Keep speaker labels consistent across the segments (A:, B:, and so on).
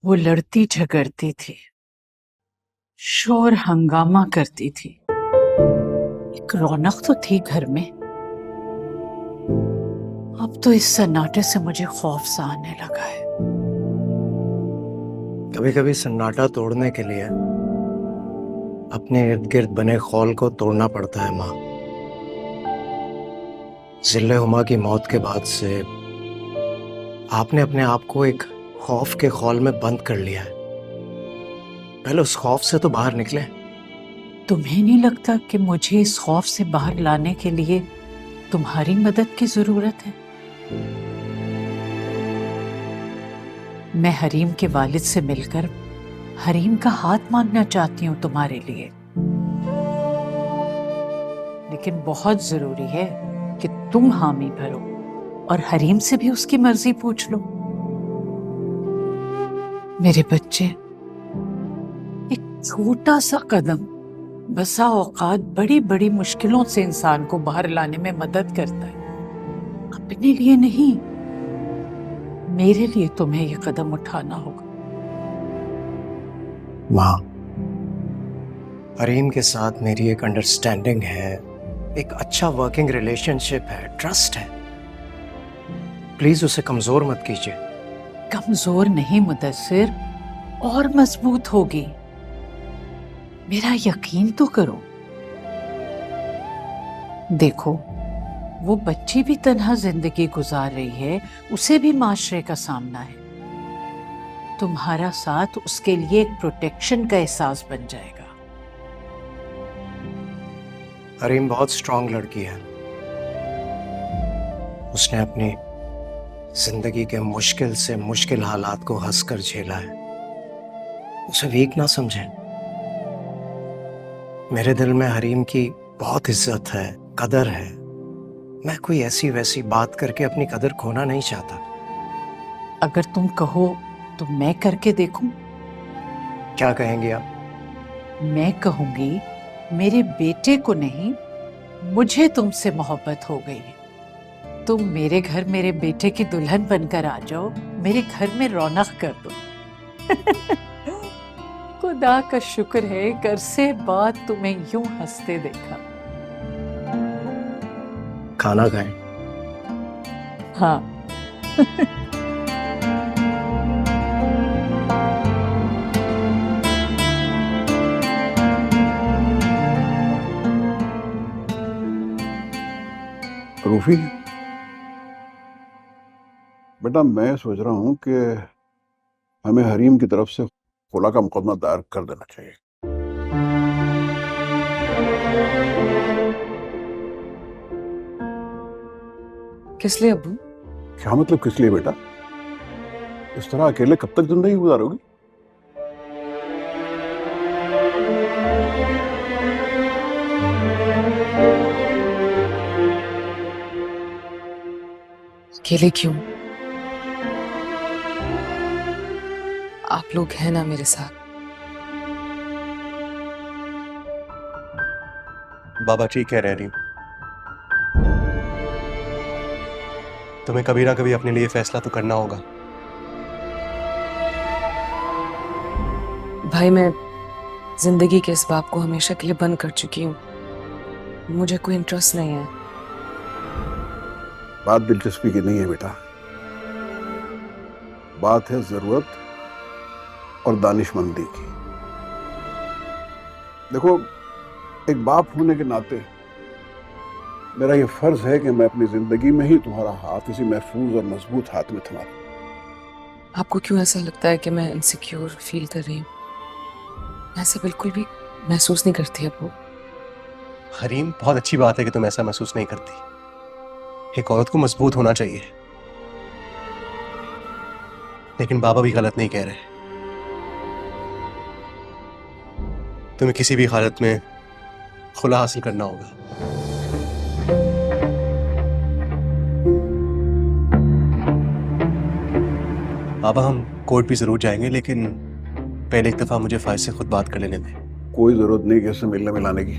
A: वो लड़ती झगड़ती थी, शोर हंगामा करती थी। एक रौनक तो थी घर में। अब तो इस सन्नाटे से मुझे खौफ सा आने लगा है।
B: कभी कभी सन्नाटा तोड़ने के लिए अपने इर्द गिर्द बने खौल को तोड़ना पड़ता है माँ। जिल्ले हुमा की मौत के बाद से आपने अपने आप को एक खौफ के खौल में बंद कर लिया है। पहले उस खौफ से तो बाहर निकले।
A: तुम्हें नहीं लगता कि मुझे इस खौफ से बाहर लाने के लिए तुम्हारी मदद की जरूरत है? मैं हरीम के वालिद से मिलकर हरीम का हाथ मांगना चाहती हूँ तुम्हारे लिए, लेकिन बहुत जरूरी है कि तुम हामी भरो और हरीम से भी उसकी मर्जी पूछ लो। मेरे बच्चे, एक छोटा सा कदम बसा औकात बड़ी बड़ी मुश्किलों से इंसान को बाहर लाने में मदद करता है। अपने लिए नहीं, मेरे लिए तुम्हें यह कदम उठाना होगा।
B: माँ, हरीम के साथ मेरी एक अंडरस्टैंडिंग है, एक अच्छा वर्किंग रिलेशनशिप है, ट्रस्ट है। प्लीज उसे कमजोर मत कीजिए।
A: कमजोर नहीं मुदस्सिर, और मजबूत होगी। मेरा यकीन तो करो। देखो, वो बच्ची भी तन्हा जिंदगी गुजार रही है, उसे भी माशरे का सामना है। तुम्हारा साथ उसके लिए एक प्रोटेक्शन का एहसास बन जाएगा।
B: हरीम बहुत स्ट्रांग लड़की है। उसने अपनी जिंदगी के मुश्किल से मुश्किल हालात को हंसकर झेला है। उसे वीक ना समझें। मेरे दिल में हरीम की बहुत इज्जत है, कदर है। मैं कोई ऐसी वैसी बात करके अपनी कदर खोना नहीं चाहता।
A: अगर तुम कहो तो मैं करके देखूं?
B: क्या कहेंगे आप?
A: मैं कहूंगी, मेरे बेटे को नहीं, मुझे तुमसे मोहब्बत हो गई है। तुम मेरे घर मेरे बेटे की दुल्हन बनकर आ जाओ, मेरे घर में रौनक कर दो। खुदा का शुक्र है, एक अरसे बाद तुम्हें यूं हंसते देखा।
B: खाना खाएं।
A: हाँ।
C: रूफी, बेटा मैं सोच रहा हूं कि हमें हरीम की तरफ से खुला का मुकदमा दायर कर देना चाहिए।
D: किस लिए अब्बू?
C: क्या मतलब किस लिए बेटा? इस तरह अकेले कब तक जिंदगी गुजारोगी?
D: अकेले क्यों? आप लोग हैं ना मेरे साथ।
E: बाबा ठीक कह रहे हैं। तुम्हें कभी ना कभी अपने लिए फैसला तो करना होगा।
D: भाई, मैं जिंदगी के इस बाप को हमेशा के लिए बंद कर चुकी हूँ। मुझे कोई इंटरेस्ट नहीं है।
C: बात दिलचस्पी की नहीं है बेटा, बात है जरूरत और दानिशमंदी की। देखो, एक बाप होने के नाते मेरा ये फर्ज है कि मैं अपनी जिंदगी में ही तुम्हारा हाथ इसी महफूज और मजबूत हाथ में थमा दूं।
D: आपको क्यों ऐसा लगता है कि मैं इनसिक्योर फील कर रही हूँ? ऐसा बिल्कुल भी महसूस नहीं करती अब्बू।
E: हरीम, बहुत अच्छी बात है कि तुम ऐसा महसूस नहीं करती। एक औरत को मजबूत होना चाहिए, लेकिन बाबा भी गलत नहीं कह रहे। तुम्हें किसी भी हालत में खुला हासिल करना होगा। बाबा, हम कोर्ट भी जरूर जाएंगे, लेकिन पहले एक दफा मुझे फाइज से खुद बात कर लेने दें।
C: कोई जरूरत नहीं कि इससे मिलने मिलाने की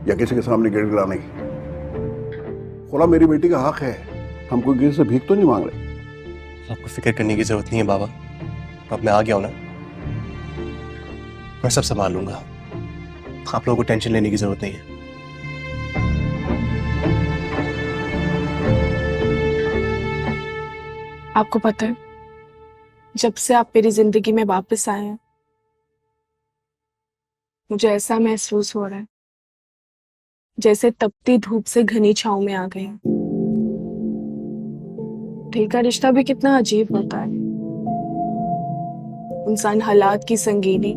C: या किसी के सामने गिड़गिड़ाने की। खुला मेरी बेटी का हक है, हम कोई किसी से भीख तो नहीं मांग रहे।
E: आपको फिक्र करने की जरूरत नहीं है बाबा। अब मैं आ गया हूं ना, मैं सब संभाल लूंगा। आप लोगों को टेंशन लेने की जरूरत नहीं है।
F: आपको पता है, जब से आप मेरी जिंदगी में वापस आए हैं, मुझे ऐसा महसूस हो रहा है जैसे तपती धूप से घनी छांव में आ गए हैं। दिल का रिश्ता भी कितना अजीब होता है। इंसान हालात की संगीनी,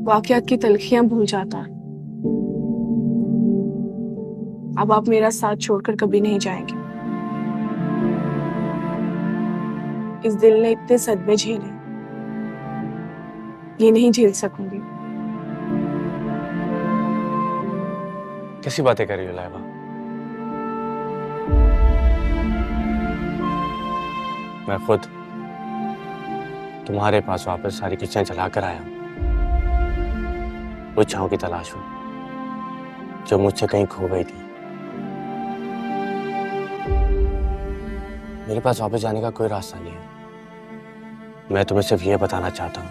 F: वाकयात की तलखियां भूल जाता है। अब आप मेरा साथ छोड़कर कभी नहीं जाएंगे। इस दिल ने इतने सदमे झेले, ये नहीं झेल सकूंगी।
G: कैसी बातें कर रही हो लाइबा? मैं खुद तुम्हारे पास वापस सारी किस्सें चला कर आया हूं। वो छांव की तलाश में जो मुझसे कहीं खो गई थी। मेरे पास वापस जाने का कोई रास्ता नहीं है। मैं तुम्हें सिर्फ ये बताना चाहता हूं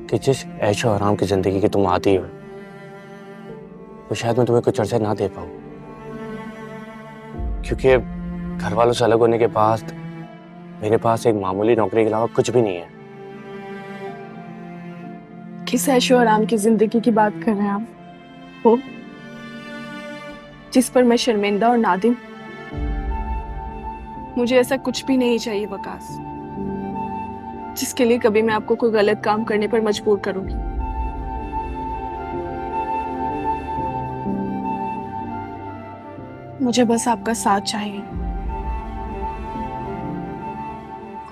G: कि जिस ऐशो आराम की जिंदगी की तुम आती हो, वो शायद मैं तुम्हें कुछ अर्से ना दे पाऊं, क्योंकि घर वालों से अलग होने के बाद मेरे पास एक मामूली नौकरी के अलावा कुछ भी नहीं है।
F: किस ऐशो आराम की जिंदगी की बात कर रहे हैं आप? वो जिस पर मैं शर्मिंदा और नादिम। मुझे ऐसा कुछ भी नहीं चाहिए वकास, जिसके लिए कभी मैं आपको कोई गलत काम करने पर मजबूर करूंगी। मुझे बस आपका साथ चाहिए।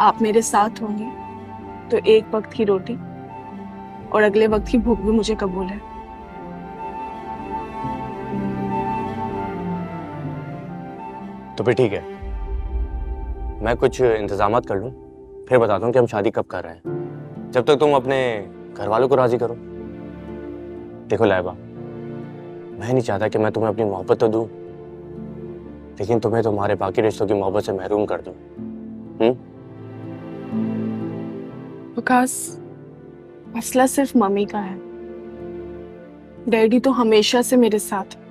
F: आप मेरे साथ होंगे तो एक वक्त की रोटी और अगले वक्त की भूख भी मुझे कबूल है।
G: तो फिर ठीक है, मैं कुछ इंतजामात कर लूं, फिर बताता हूं कि हम शादी कब कर रहे हैं। जब तक तुम अपने घर वालों को राजी करो। देखो लाइबा, मैं नहीं चाहता कि मैं तुम्हें अपनी मोहब्बत तो दूं, लेकिन तुम्हें तुम्हारे बाकी रिश्तों की मोहब्बत से महरूम कर दूं।
F: वकास, मसला सिर्फ मम्मी का है। डैडी तो हमेशा से मेरे साथ है।